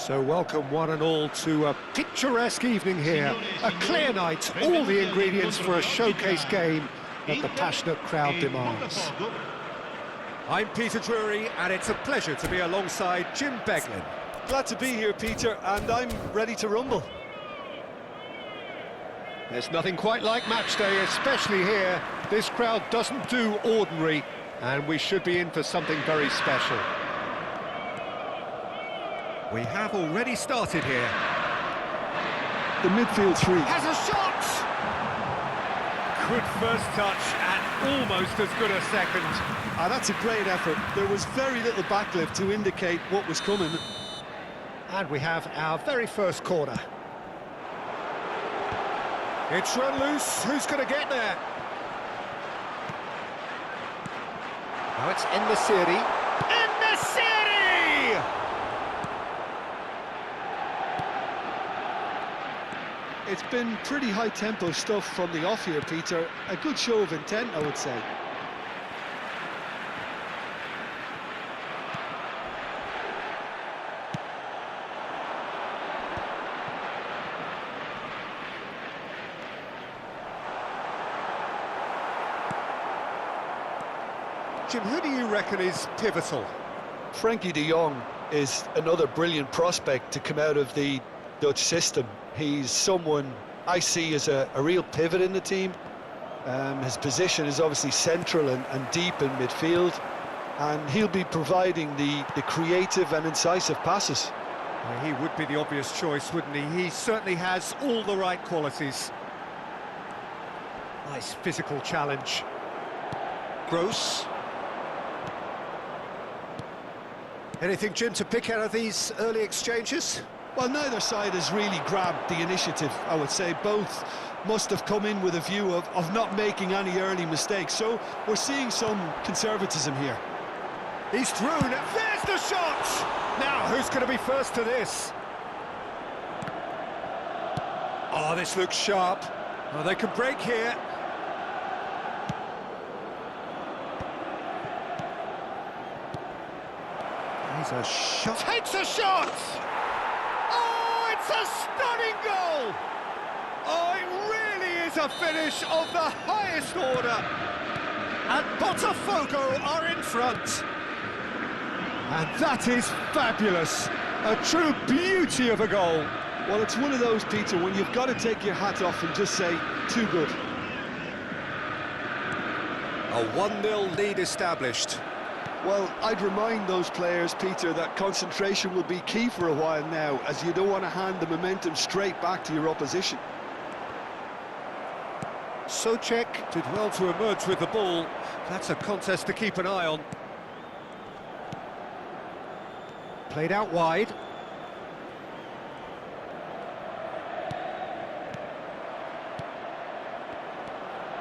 So welcome one and all to a picturesque evening here. A clear night, all the ingredients for a showcase game that the passionate crowd demands. I'm Peter Drury, and it's a pleasure to be alongside Jim Beglin. Glad to be here, Peter, and I'm ready to rumble. There's nothing quite like match day, especially here. This crowd doesn't do ordinary, and we should be in for something very special. We have already started here. The midfield three. Has a shot! Good first touch and almost as good a second. That's a great effort. There was very little backlift to indicate what was coming. And we have our very first corner. It's run loose. Who's going to get there? Now it's En-Nesyri. En-Nesyri! It's been pretty high-tempo stuff from the off here, Peter. A good show of intent, I would say. Jim, who do you reckon is pivotal? Frenkie de Jong is another brilliant prospect to come out of the Dutch system. He's someone I see as a real pivot in the team. His position is obviously central and deep in midfield, and he'll be providing the creative and incisive passes. Well, he would be the obvious choice, wouldn't he? He certainly has all the right qualities. Nice physical challenge. Gross. Anything, Jim, to pick out of these early exchanges? Well, neither side has really grabbed the initiative, I would say. Both must have come in with a view of not making any early mistakes. So we're seeing some conservatism here. He's through. There's the shot! Now, who's going to be first to this? Oh, this looks sharp. Oh, they could break here. He's a shot. Takes a shot! Oh, it's a stunning goal! Oh, it really is a finish of the highest order. And Botafogo are in front. And that is fabulous. A true beauty of a goal. Well, it's one of those, Peter, when you've got to take your hat off and just say, too good. A 1-0 lead established. Well, I'd remind those players, Peter, that concentration will be key for a while now, as you don't want to hand the momentum straight back to your opposition. Souček did well to emerge with the ball. That's a contest to keep an eye on. Played out wide.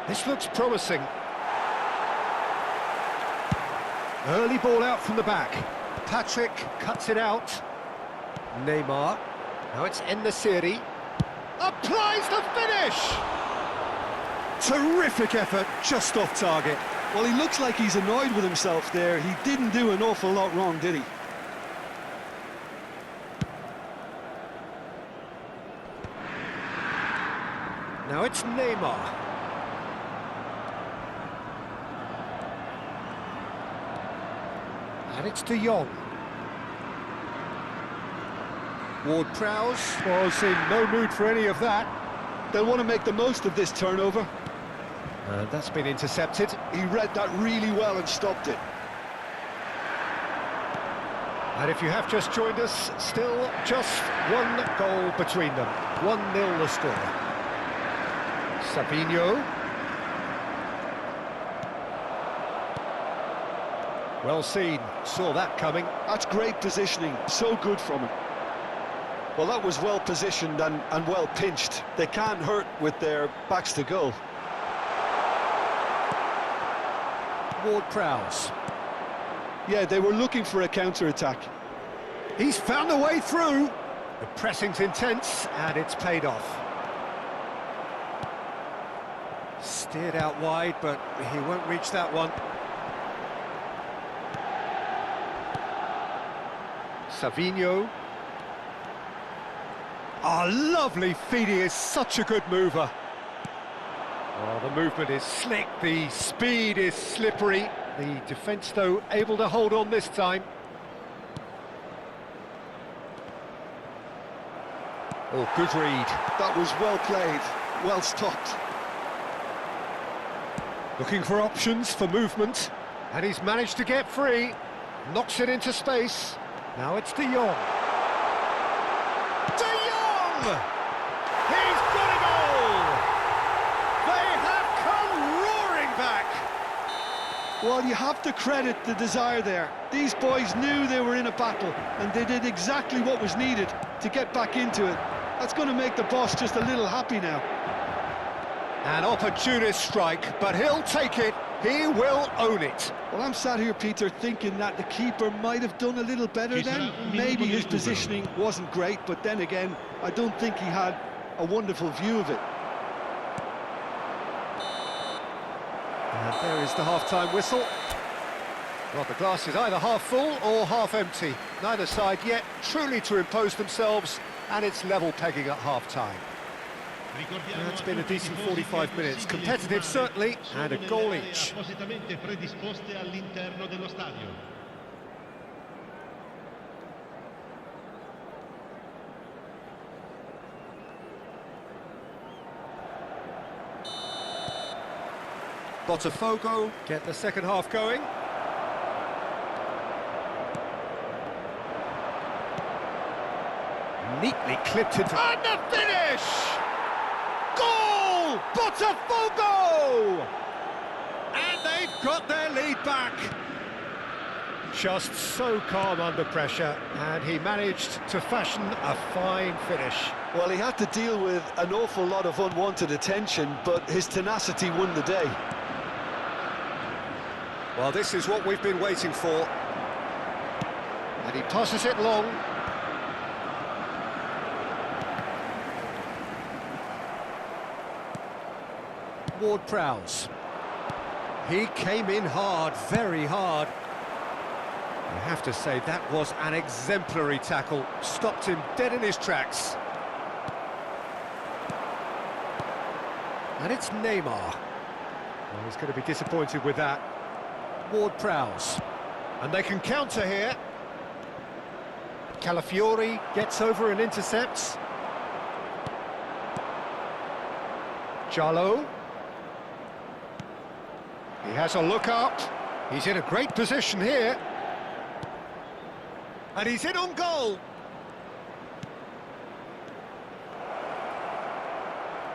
This looks promising. Early ball out from the back. Patrick cuts it out. Neymar. Now it's En-Nesyri. Applies the finish! Terrific effort, just off target. Well, he looks like he's annoyed with himself there. He didn't do an awful lot wrong, did he? Now it's Neymar. And it's de Jong. Ward-Prowse was in no mood for any of that. They'll want to make the most of this turnover. And that's been intercepted. He read that really well and stopped it. And if you have just joined us, still just one goal between them. 1-0 the score. Savinho. Well seen, saw that coming. That's great positioning, so good from him. Well, that was well positioned and well pinched. They can't hurt with their backs to goal. Ward-Prowse. Yeah, they were looking for a counter-attack. He's found a way through. The pressing's intense, and it's paid off. Steered out wide, but he won't reach that one. Savinho. Oh, lovely feed, he is such a good mover. Oh, the movement is slick, the speed is slippery. The defence, though, able to hold on this time. Oh, good read. That was well played, well stopped. Looking for options for movement, and he's managed to get free. Knocks it into space. Now it's De Jong. De Jong! He's got a goal! They have come roaring back! Well, you have to credit the desire there. These boys knew they were in a battle, and they did exactly what was needed to get back into it. That's going to make the boss just a little happy now. An opportunist strike, but he'll take it. He will own it. Well, I'm sat here, Peter, thinking that the keeper might have done a little better then. Maybe his positioning wasn't great, but then again, I don't think he had a wonderful view of it. And there is the half-time whistle. Well, the glass is either half full or half empty. Neither side yet truly to impose themselves, and it's level pegging at half-time. It's been a decent 45 minutes, competitive certainly, and a goal each. Botafogo get the second half going. Neatly clipped into... And the finish! Goal! Botafogo! And they've got their lead back. Just so calm under pressure, and he managed to fashion a fine finish. Well, he had to deal with an awful lot of unwanted attention, but his tenacity won the day. Well, this is what we've been waiting for. And he passes it long. Ward-Prowse. He came in hard, very hard. I have to say, that was an exemplary tackle. Stopped him dead in his tracks. And it's Neymar. Well, he's going to be disappointed with that. Ward-Prowse. And they can counter here. Calafiori gets over and intercepts. Jallo. He has a look up. He's in a great position here. And he's in on goal.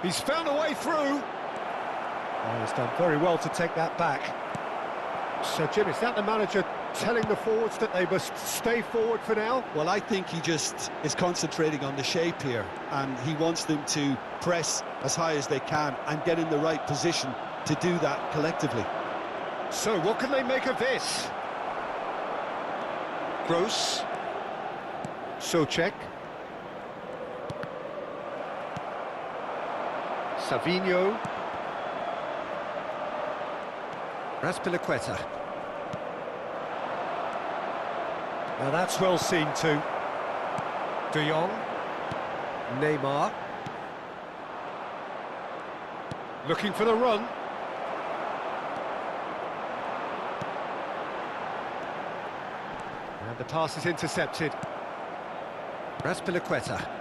He's found a way through. Oh, he's done very well to take that back. So, Jim, is that the manager telling the forwards that they must stay forward for now? Well, I think he just is concentrating on the shape here, and he wants them to press as high as they can and get in the right position to do that collectively. So, what can they make of this? Gross. Socek. Savinho. Raspilicueta. Now that's well seen too. De Jong. Neymar. Looking for the run. And the pass is intercepted. Raspilicueta.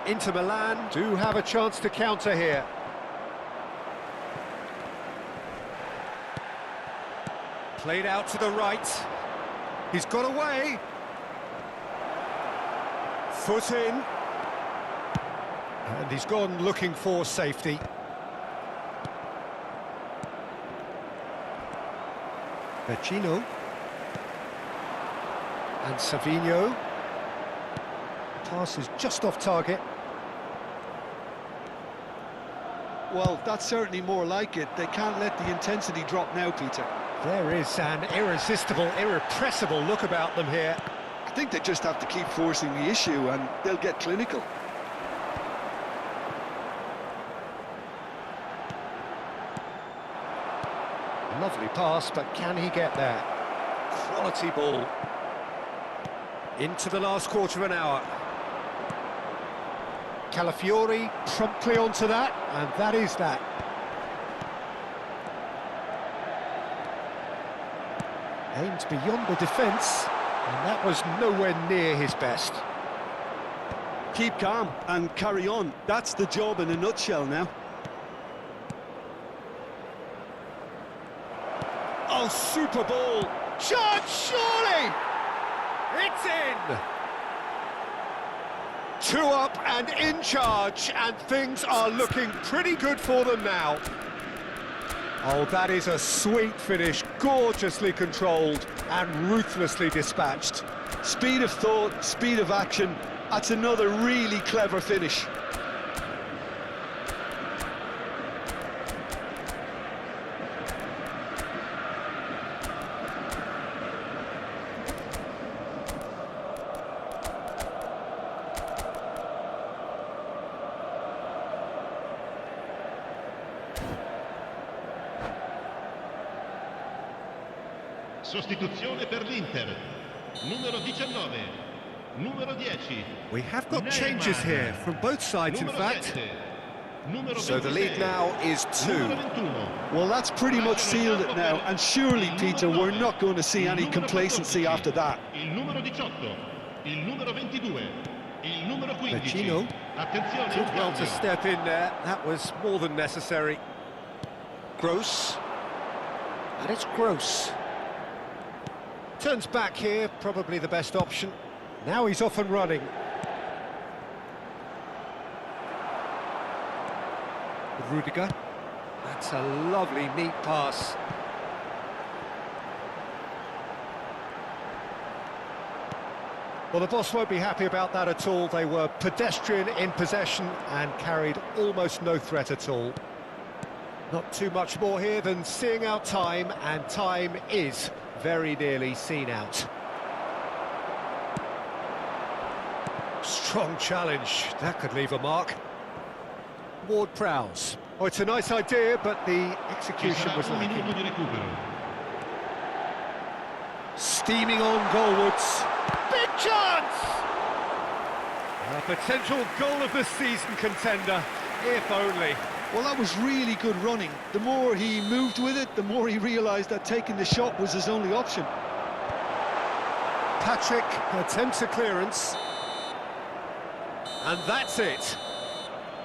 Inter Milan do have a chance to counter here. Played out to the right. He's got away. Foot in. And he's gone looking for safety. Vecino. And Savinho. Pass is just off target. Well, that's certainly more like it. They can't let the intensity drop now, Peter. There is an irresistible, irrepressible look about them here. I think they just have to keep forcing the issue and they'll get clinical. Lovely pass, but can he get there? Quality ball. Into the last quarter of an hour. Calafiori promptly onto that, and that is that. Aimed beyond the defence, and that was nowhere near his best. Keep calm and carry on. That's the job in a nutshell now. Oh, super ball! Chance, surely! It's in! 2 up and in charge, and things are looking pretty good for them now. Oh, that is a sweet finish, gorgeously controlled and ruthlessly dispatched. Speed of thought, speed of action, that's another really clever finish. Sostituzione per l'Inter. Numero 19. Numero 10. We have got changes here from both sides, in fact. So the lead now is 2. Well, that's pretty much sealed it now, and surely, Peter, we're not going to see any complacency after that. Il numero 18. Il numero 22. Il numero 15. Vecino Attenzione, did well to step in there. That was more than necessary. Gross. And it's Gross. Turns back here, probably the best option. Now he's off and running. Rudiger. That's a lovely, neat pass. Well, the boss won't be happy about that at all. They were pedestrian in possession and carried almost no threat at all. Not too much more here than seeing out time, and time is very nearly seen out. Strong challenge, that could leave a mark. Ward-Prowse. Oh, it's a nice idea, but the execution was lacking. Steaming on goalwards. Big chance! A potential goal of the season contender, if only. Well, that was really good running. The more he moved with it, the more he realised that taking the shot was his only option. Patrick attempts a clearance. And that's it.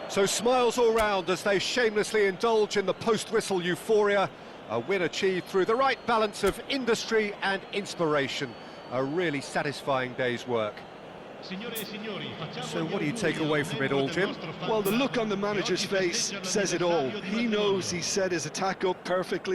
So smiles all round as they shamelessly indulge in the post-whistle euphoria. A win achieved through the right balance of industry and inspiration. A really satisfying day's work. So what do you take away from it all, Jim? Well, the look on the manager's face says it all. He knows he set his attack up perfectly.